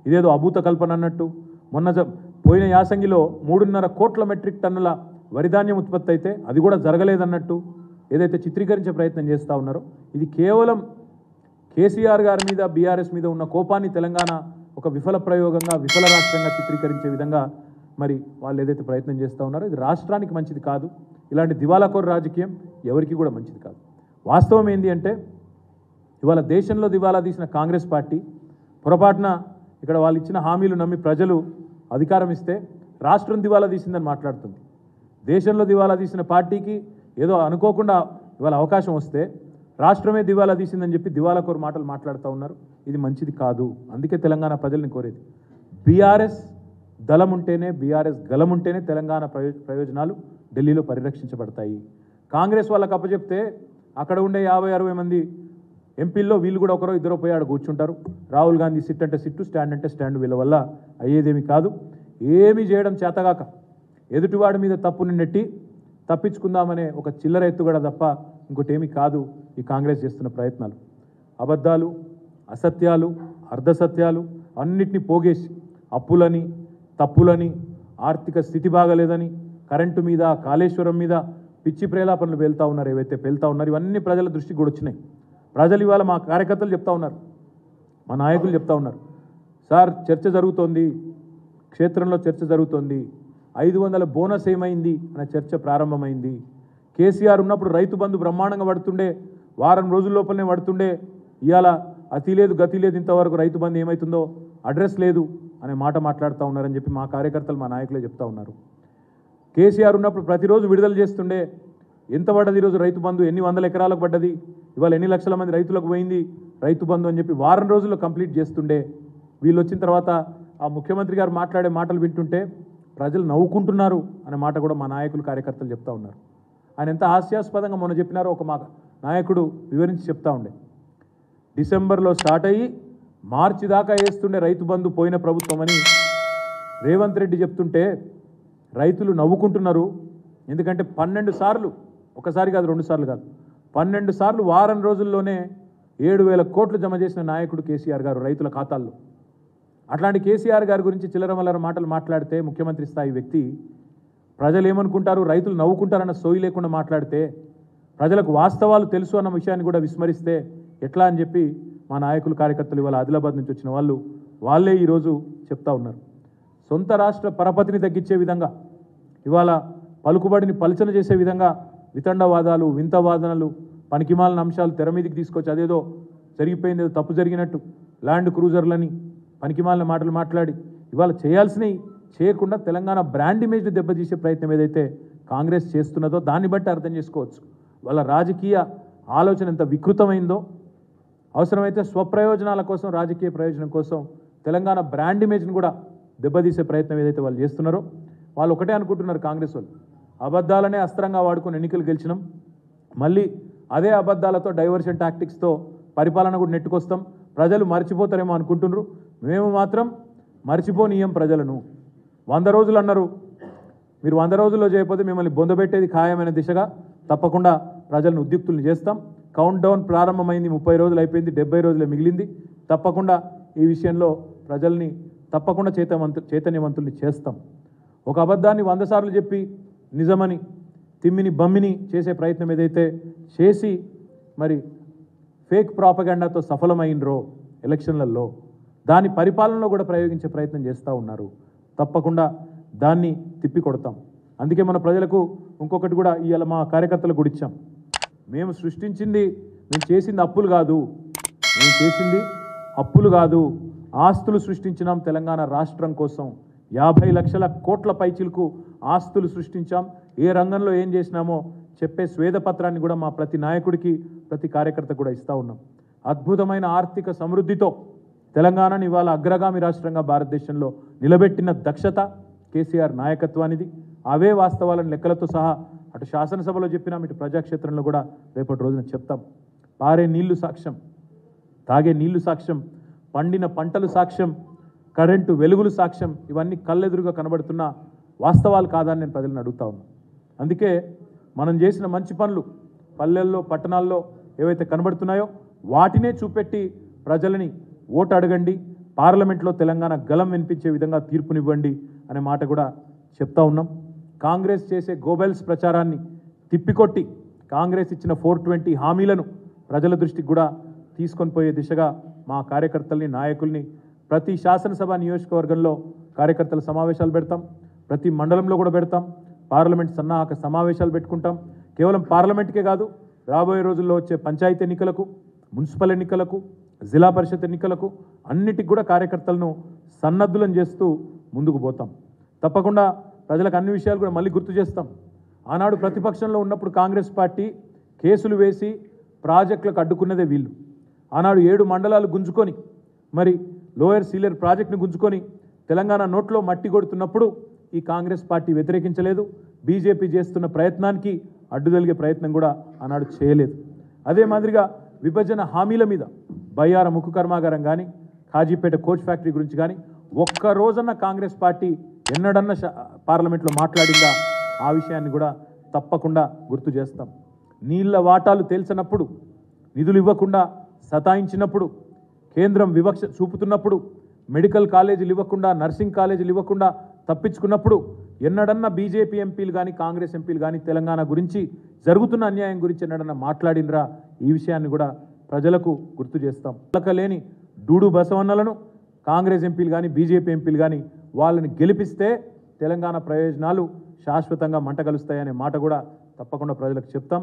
ఇదేదో అభూత కల్పన అన్నట్టు. పోయిన యాసంగిలో 3.5 కోట్ల మెట్రిక్ టన్నుల వరిధాన్యం ఉత్పత్తి అయితే అది కూడా జరగలేదన్నట్టు ఏదైతే చిత్రీకరించే ప్రయత్నం చేస్తూ ఉన్నారో ఇది కేవలం కేసీఆర్ గారి మీద బీఆర్ఎస్ మీద ఉన్న కోపాన్ని తెలంగాణ ఒక విఫల ప్రయోగంగా విఫల రాష్ట్రంగా చిత్రీకరించే విధంగా మరి వాళ్ళు ఏదైతే ప్రయత్నం చేస్తూ ఉన్నారో ఇది రాష్ట్రానికి మంచిది కాదు. ఇలాంటి దివాలాకోరు రాజకీయం ఎవరికి కూడా మంచిది కాదు. వాస్తవం ఏంటి అంటే ఇవాళ దేశంలో దివాలా తీసిన కాంగ్రెస్ పార్టీ పొరపాటున ఇక్కడ వాళ్ళు ఇచ్చిన హామీలు నమ్మి ప్రజలు అధికారం ఇస్తే రాష్ట్రం దివాలా తీసిందని మాట్లాడుతుంది. దేశంలో దివాలా తీసిన పార్టీకి ఏదో అనుకోకుండా ఇవాళ అవకాశం వస్తే రాష్ట్రమే దివాలా తీసిందని చెప్పి దివాలాకోరు మాటలు మాట్లాడుతూ ఉన్నారు. ఇది మంచిది కాదు. అందుకే తెలంగాణ ప్రజల్ని కోరేది బీఆర్ఎస్ దళం ఉంటేనే బీఆర్ఎస్ గలం ఉంటేనే తెలంగాణ ప్రయోజనాలు ఢిల్లీలో పరిరక్షించబడతాయి. కాంగ్రెస్ వాళ్ళకి అప్పచెప్తే అక్కడ ఉండే 50-60 మంది ఎంపీల్లో వీళ్ళు కూడా ఒకరో ఇద్దరు పోయి ఆడ కూర్చుంటారు. రాహుల్ గాంధీ సిట్ అంటే సిట్టు స్టాండ్ అంటే స్టాండ్ వీళ్ళ వల్ల అయ్యేదేమి కాదు. ఏమీ చేయడం చేతగాక ఎదుటివాడి మీద తప్పుని నెట్టి తప్పించుకుందామనే ఒక చిల్లర ఎత్తుగడ తప్ప ఇంకోటి ఏమీ కాదు ఈ కాంగ్రెస్ చేస్తున్న ప్రయత్నాలు. అబద్ధాలు, అసత్యాలు, అర్ధసత్యాలు అన్నిటినీ పోగేసి అప్పులని, తప్పులని, ఆర్థిక స్థితి బాగలేదని, కరెంటు మీద, కాళేశ్వరం మీద పిచ్చి ప్రేలాపనలు వెళ్తూ ఉన్నారు. ఏవైతే వెళ్తూ ఉన్నారు ఇవన్నీ ప్రజల దృష్టికి కూడా వచ్చినాయి. ప్రజలు ఇవాళ మా కార్యకర్తలు చెప్తా ఉన్నారు, మా నాయకులు చెప్తా ఉన్నారు, సార్ చర్చ జరుగుతోంది, క్షేత్రంలో చర్చ జరుగుతోంది, 500 బోనస్ ఏమైంది అనే చర్చ ప్రారంభమైంది. కేసీఆర్ ఉన్నప్పుడు రైతు బంధు బ్రహ్మాండంగా పడుతుండే, వారం రోజుల లోపలనే పడుతుండే, ఇవాళ అతి లేదు గతి లేదు, ఇంతవరకు రైతు బంధు ఏమవుతుందో అడ్రస్ లేదు అనే మాట మాట్లాడుతూ ఉన్నారని చెప్పి మా కార్యకర్తలు మా నాయకులే చెప్తా ఉన్నారు. కేసీఆర్ ఉన్నప్పుడు ప్రతిరోజు విడుదల చేస్తుండే, ఎంత పడ్డది ఈరోజు రైతు బంధు, ఎన్ని వందల ఎకరాలకు పడ్డది, ఇవాళ ఎన్ని లక్షల మంది రైతులకు పోయింది రైతు బంధు అని చెప్పి వారం రోజుల్లో కంప్లీట్ చేస్తుండే. వీళ్ళు వచ్చిన తర్వాత ఆ ముఖ్యమంత్రి గారు మాట్లాడే మాటలు వింటుంటే ప్రజలు నవ్వుకుంటున్నారు అనే మాట కూడా మా నాయకులు కార్యకర్తలు చెప్తా ఉన్నారు. ఆయన ఎంత హాస్యాస్పదంగా మొన్న చెప్పినారో ఒక మా నాయకుడు వివరించి చెప్తా ఉండే. డిసెంబర్లో స్టార్ట్ అయ్యి మార్చి దాకా వేస్తుండే రైతు బంధు పోయిన ప్రభుత్వం అని రేవంత్ రెడ్డి చెప్తుంటే రైతులు నవ్వుకుంటున్నారు. ఎందుకంటే 12 సార్లు, ఒకసారి కాదు 2 సార్లు కాదు, 12 సార్లు వారం రోజుల్లోనే 7,000 కోట్లు జమ చేసిన నాయకుడు కేసీఆర్ గారు రైతుల ఖాతాల్లో. అట్లాంటి కేసీఆర్ గారి గురించి చిల్లరమల్లర మాటలు మాట్లాడితే ముఖ్యమంత్రి స్థాయి వ్యక్తి ప్రజలు ఏమనుకుంటారు, రైతులు నవ్వుకుంటారన్న సోయి లేకుండా మాట్లాడితే, ప్రజలకు వాస్తవాలు తెలుసు అన్న విషయాన్ని కూడా విస్మరిస్తే ఎట్లా అని చెప్పి మా నాయకులు కార్యకర్తలు ఇవాళ ఆదిలాబాద్ నుంచి వచ్చిన వాళ్ళే ఈరోజు చెప్తా ఉన్నారు. సొంత రాష్ట్ర పరపతిని తగ్గించే విధంగా, ఇవాళ పలుకుబడిని పలచన చేసే విధంగా వితండవాదాలు, వింత వాదనలు, పనికిమాలిన అంశాలు తెర మీదకి తీసుకొచ్చి అదేదో జరిగిపోయింది, ఏదో తప్పు జరిగినట్టు ల్యాండ్ క్రూజర్లని పనికిమాలిన మాటలు మాట్లాడి ఇవాళ చేయాల్సినవి చేయకుండా తెలంగాణ బ్రాండ్ ఇమేజ్ని దెబ్బతీసే ప్రయత్నం ఏదైతే కాంగ్రెస్ చేస్తున్నదో దాన్ని బట్టి అర్థం చేసుకోవచ్చు వాళ్ళ రాజకీయ ఆలోచన ఎంత వికృతమైందో. అవసరమైతే స్వప్రయోజనాల కోసం, రాజకీయ ప్రయోజనం కోసం తెలంగాణ బ్రాండ్ ఇమేజ్ని కూడా దెబ్బతీసే ప్రయత్నం ఏదైతే వాళ్ళు చేస్తున్నారో, వాళ్ళు ఒకటే అనుకుంటున్నారు కాంగ్రెస్ వాళ్ళు, అబద్ధాలనే అస్త్రంగా వాడుకొని ఎన్నికలు గెలిచినాం, మళ్ళీ అదే అబద్ధాలతో డైవర్షన్ టాక్టిక్స్తో పరిపాలన కూడా నెట్టుకొస్తాం, ప్రజలు మర్చిపోతారేమో అనుకుంటున్నారు. మేము మాత్రం మర్చిపోనీయం ప్రజలను. 100 రోజులు అన్నారు, మీరు 100 రోజుల్లో చేయకపోతే మిమ్మల్ని బొందబెట్టేది ఖాయమైన దిశగా తప్పకుండా ప్రజలను ఉద్యుక్తులను చేస్తాం. కౌంట్ డౌన్ ప్రారంభమైంది, 30 రోజులు అయిపోయింది, 70 రోజులే మిగిలింది. తప్పకుండా ఈ విషయంలో ప్రజల్ని తప్పకుండా చైతన్యవంతుల్ని చేస్తాం. ఒక అబద్ధాన్ని 100 సార్లు చెప్పి నిజమని తిమ్మిని బమ్మిని చేసే ప్రయత్నం ఏదైతే చేసి మరి ఫేక్ ప్రాపగాండాతో సఫలమైనరో ఎలక్షన్లలో, దాని పరిపాలనలో కూడా ప్రయోగించే ప్రయత్నం చేస్తూ ఉన్నారు. తప్పకుండా దాన్ని తిప్పి కొడతాం. అందుకే మన ప్రజలకు ఇంకొకటి కూడా ఇవాళ మా కార్యకర్తలకు కూడా ఇచ్చాం. మేము చేసింది అప్పులు కాదు, మేము చేసింది అప్పులు కాదు, ఆస్తులు సృష్టించినాం తెలంగాణ రాష్ట్రం కోసం. 50 లక్షల కోట్ల పైచిలకు ఆస్తులు సృష్టించాం. ఏ రంగంలో ఏం చేసినామో చెప్పే స్వేదపత్రాన్ని కూడా మా ప్రతి నాయకుడికి, ప్రతి కార్యకర్త కూడా ఇస్తూ ఉన్నాం. అద్భుతమైన ఆర్థిక సమృద్ధితో తెలంగాణని ఇవాళ అగ్రగామి రాష్ట్రంగా భారతదేశంలో నిలబెట్టిన దక్షత కేసీఆర్ నాయకత్వానిది. అవే వాస్తవాలను లెక్కలతో సహా అటు శాసనసభలో చెప్పినాం, ఇటు ప్రజాక్షేత్రంలో కూడా రేపటి రోజున చెప్తాం. పారే నీళ్లు సాక్ష్యం, తాగే నీళ్లు సాక్ష్యం, పండిన పంటలు సాక్ష్యం, కరెంటు వెలుగులు సాక్ష్యం. ఇవన్నీ కళ్ళెదురుగా కనబడుతున్న వాస్తవాలు కాదని నేను ప్రజలను అడుగుతా ఉన్నాను. అందుకే మనం చేసిన మంచి పనులు పల్లెల్లో, పట్టణాల్లో ఏవైతే కనబడుతున్నాయో వాటినే చూపెట్టి ప్రజలని ఓటు అడగండి, పార్లమెంట్లో తెలంగాణ గలం వినిపించే విధంగా తీర్పునివ్వండి అనే మాట కూడా చెప్తా ఉన్నాం. కాంగ్రెస్ చేసే గోబెల్స్ ప్రచారాన్ని తిప్పికొట్టి కాంగ్రెస్ ఇచ్చిన 420 హామీలను ప్రజల దృష్టికి కూడా తీసుకొని పోయే దిశగా మా కార్యకర్తల్ని నాయకుల్ని ప్రతి శాసనసభ నియోజకవర్గంలో కార్యకర్తల సమావేశాలు పెడతాం, ప్రతి మండలంలో కూడా పెడతాం, పార్లమెంట్ సన్నాహక సమావేశాలు పెట్టుకుంటాం. కేవలం పార్లమెంట్కే కాదు, రాబోయే రోజుల్లో వచ్చే పంచాయతీ ఎన్నికలకు, మున్సిపల్ ఎన్నికలకు, జిల్లా పరిషత్ ఎన్నికలకు అన్నిటికి కూడా కార్యకర్తలను సన్నద్ధులను చేస్తూ ముందుకు పోతాం. తప్పకుండా ప్రజలకు అన్ని విషయాలు కూడా మళ్ళీ గుర్తు చేస్తాం. ఆనాడు ప్రతిపక్షంలో ఉన్నప్పుడు కాంగ్రెస్ పార్టీ కేసులు వేసి ప్రాజెక్టులకు అడ్డుకున్నదే వీళ్ళు. ఆనాడు 7 మండలాలు గుంజుకొని మరి లోయర్ సీలియర్ ప్రాజెక్టును గుంజుకొని తెలంగాణ నోట్లో మట్టి కొడుతున్నప్పుడు ఈ కాంగ్రెస్ పార్టీ వ్యతిరేకించలేదు. బీజేపీ చేస్తున్న ప్రయత్నానికి అడ్డుదలిగే ప్రయత్నం కూడా ఆనాడు చేయలేదు. అదే మాదిరిగా విభజన హామీల మీద బయ్యార ముక్కు కర్మాగారం కానీ, కాజీపేట కోచ్ ఫ్యాక్టరీ గురించి కానీ ఒక్క రోజన్న కాంగ్రెస్ పార్టీ ఎన్నడన్న పార్లమెంట్లో మాట్లాడిందా? ఆ విషయాన్ని కూడా తప్పకుండా గుర్తు చేస్తాం. నీళ్ల వాటాలు తేల్చినప్పుడు, నిధులు ఇవ్వకుండా సతాయించినప్పుడు, కేంద్రం వివక్ష చూపుతున్నప్పుడు, మెడికల్ కాలేజీలు ఇవ్వకుండా, నర్సింగ్ కాలేజీలు ఇవ్వకుండా తప్పించుకున్నప్పుడు ఎన్నడన్నా బీజేపీ ఎంపీలు కానీ, కాంగ్రెస్ ఎంపీలు కానీ తెలంగాణ గురించి, జరుగుతున్న అన్యాయం గురించి ఎన్నడన్నా మాట్లాడినరా? ఈ విషయాన్ని కూడా ప్రజలకు గుర్తు చేస్తాం. లేని డూడు బసవన్నలను కాంగ్రెస్ ఎంపీలు కానీ, బీజేపీ ఎంపీలు కానీ వాళ్ళని గెలిపిస్తే తెలంగాణ ప్రయోజనాలు శాశ్వతంగా మంటగలుస్తాయనే మాట కూడా తప్పకుండా ప్రజలకు చెప్తాం.